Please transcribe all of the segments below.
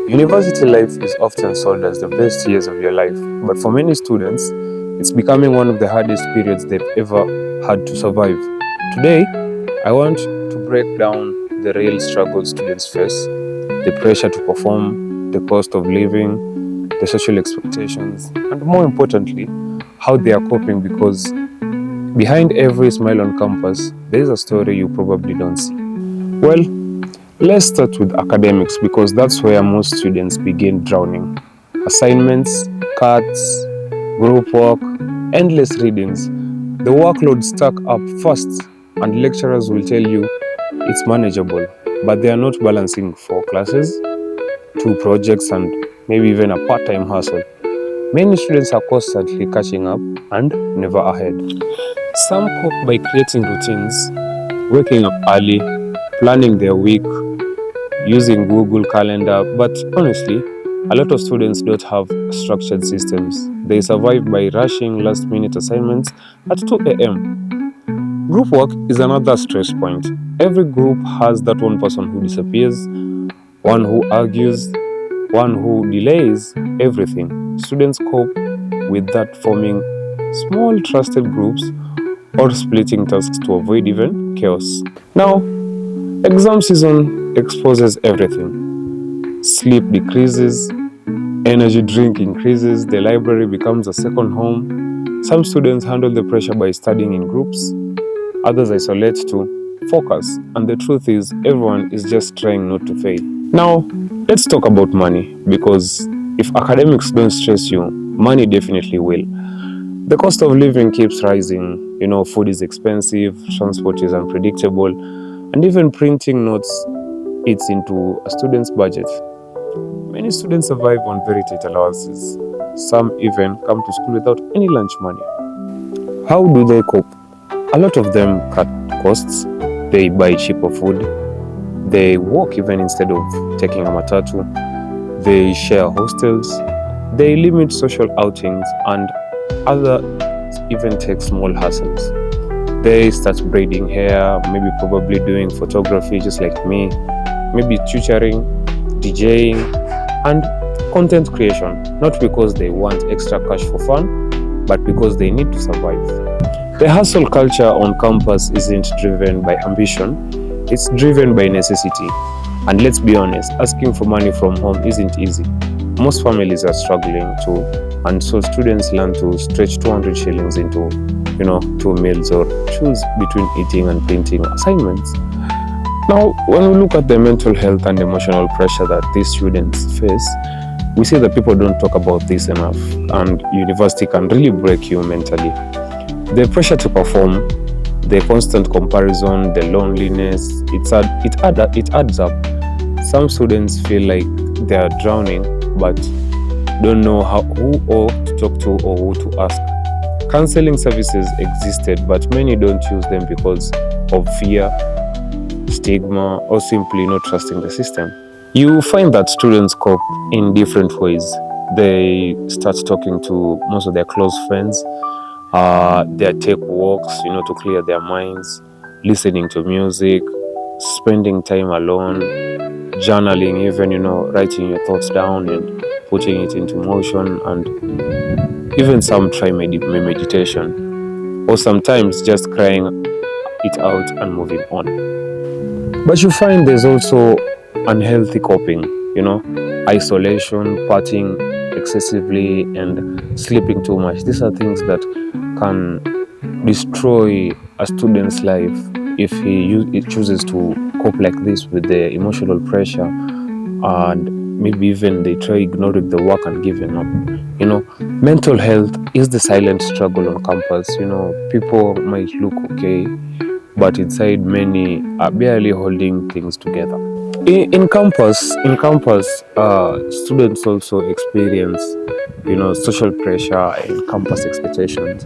University life is often sold as the best years of your life, but for many students, it's becoming one of the hardest periods they've ever had to survive. Today, I want to break down the real struggles students face, the pressure to perform, the cost of living, the social expectations, and more importantly, how they are coping, because behind every smile on campus, there is a story you probably don't see. Well, let's start with academics because that's where most students begin drowning. Assignments, cuts, group work, endless readings. The workload stack up fast, and lecturers will tell you it's manageable, but they are not balancing 4 classes, 2 projects, and maybe even a part-time hustle. Many students are constantly catching up and never ahead. Some cope by creating routines, waking up early, planning their week, using Google Calendar, but honestly, a lot of students don't have structured systems. They survive by rushing last minute assignments at 2 a.m. Group work is another stress point. Every group has that one person who disappears, one who argues, one who delays everything. Students cope with that forming small trusted groups or splitting tasks to avoid even chaos. Now, exam season exposes everything. Sleep decreases, energy drink increases, the library becomes a second home. Some students handle the pressure by studying in groups, others isolate to focus, and the truth is, everyone is just trying not to fail. Now, let's talk about money, because if academics don't stress you, money definitely will. The cost of living keeps rising. Food is expensive, transport is unpredictable, and even printing notes eats into a student's budget. Many students survive on very tight allowances. Some even come to school without any lunch money. How do they cope? A lot of them cut costs. They buy cheaper food. They walk even instead of taking a matatu. They share hostels. They limit social outings, and others even take small hustles. They start braiding hair, maybe probably doing photography just like me, maybe tutoring, DJing, and content creation, not because they want extra cash for fun, but because they need to survive. The hustle culture on campus isn't driven by ambition, it's driven by necessity. And let's be honest, asking for money from home isn't easy. Most families are struggling too, and so students learn to stretch 200 shillings into 2 meals, or choose between eating and printing assignments. Now, when we look at the mental health and emotional pressure that these students face, we see that people don't talk about this enough, and university can really break you mentally. The pressure to perform, the constant comparison, the loneliness, it adds up. Some students feel like they are drowning, but don't know who to talk to or who to ask. Counseling services existed, but many don't use them because of fear, stigma, or simply not trusting the system. You find that students cope in different ways. They start talking to most of their close friends. They take walks, to clear their minds, listening to music, spending time alone, journaling, even, writing your thoughts down and putting it into motion, and even some try meditation, or sometimes just crying it out and moving on. But you find there's also unhealthy coping, isolation, partying excessively, and sleeping too much. These are things that can destroy a student's life if he chooses to cope like this with the emotional pressure, and maybe even they try ignoring the work and giving up. Mental health is the silent struggle on campus. People might look okay, but inside many are barely holding things together. In campus, students also experience, social pressure and campus expectations.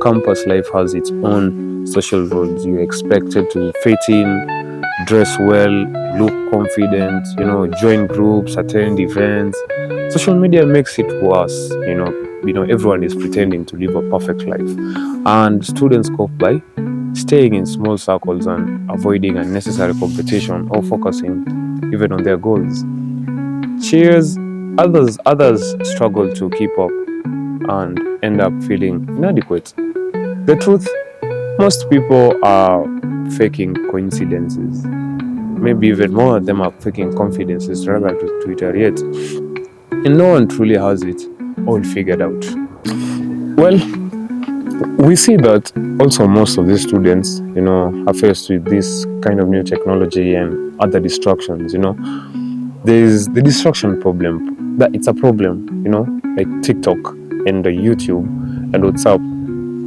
Campus life has its own social roles. You're expected to fit in, dress well, look confident, join groups, attend events. Social media makes it worse. Everyone is pretending to live a perfect life, and students cope by staying in small circles and avoiding unnecessary competition or focusing even on their goals. Cheers, others struggle to keep up and end up feeling inadequate. The truth, most people are faking coincidences. Maybe even more of them are faking confidences rather to it yet. And no one truly has it all figured out. Well, we see that also most of these students, are faced with this kind of new technology and other distractions, There's the distraction problem. That it's a problem, like TikTok and the YouTube and WhatsApp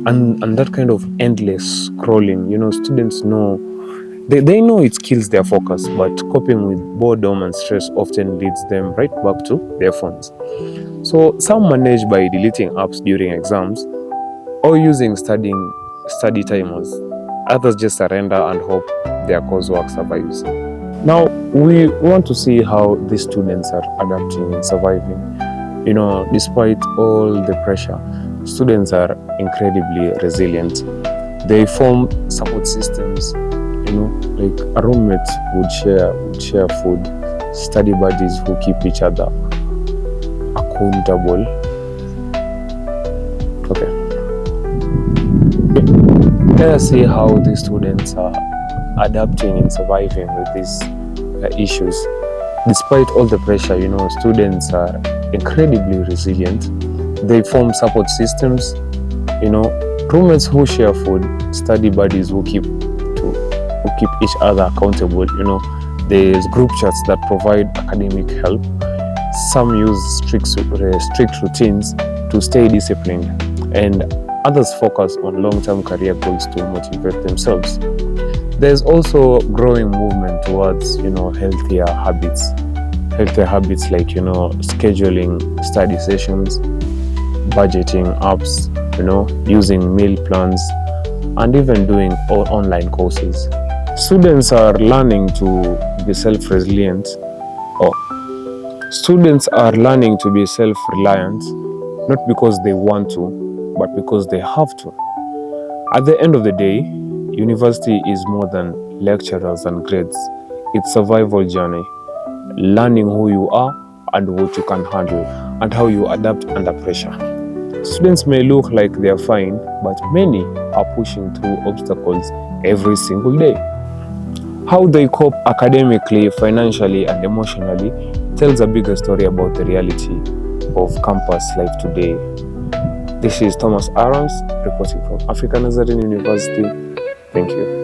and that kind of endless scrolling. Students know they know it kills their focus, but coping with boredom and stress often leads them right back to their phones. So some manage by deleting apps during exams or using study timers. Others just surrender and hope their coursework survives. Now we want to see how these students are adapting and surviving. Despite all the pressure, students are incredibly resilient. They form support systems, like a roommate would share food, study buddies who keep each other accountable. Okay. Let us see how these students are adapting and surviving with these issues. Despite all the pressure, students are incredibly resilient. They form support systems, roommates who share food, study buddies who keep each other accountable. There's group chats that provide academic help. Some use strict routines to stay disciplined, and others focus on long-term career goals to motivate themselves. There's also growing movement towards, healthier habits like, scheduling study sessions, budgeting apps, using meal plans, and even doing online courses. Students are learning to be self-reliant, not because they want to, but because they have to. At the end of the day, university is more than lecturers and grades. It's a survival journey, learning who you are and what you can handle and how you adapt under pressure. Students may look like they are fine, but many are pushing through obstacles every single day. How they cope academically, financially, and emotionally tells a bigger story about the reality of campus life today. This is Thomas Arons reporting from African Nazarene University. Thank you.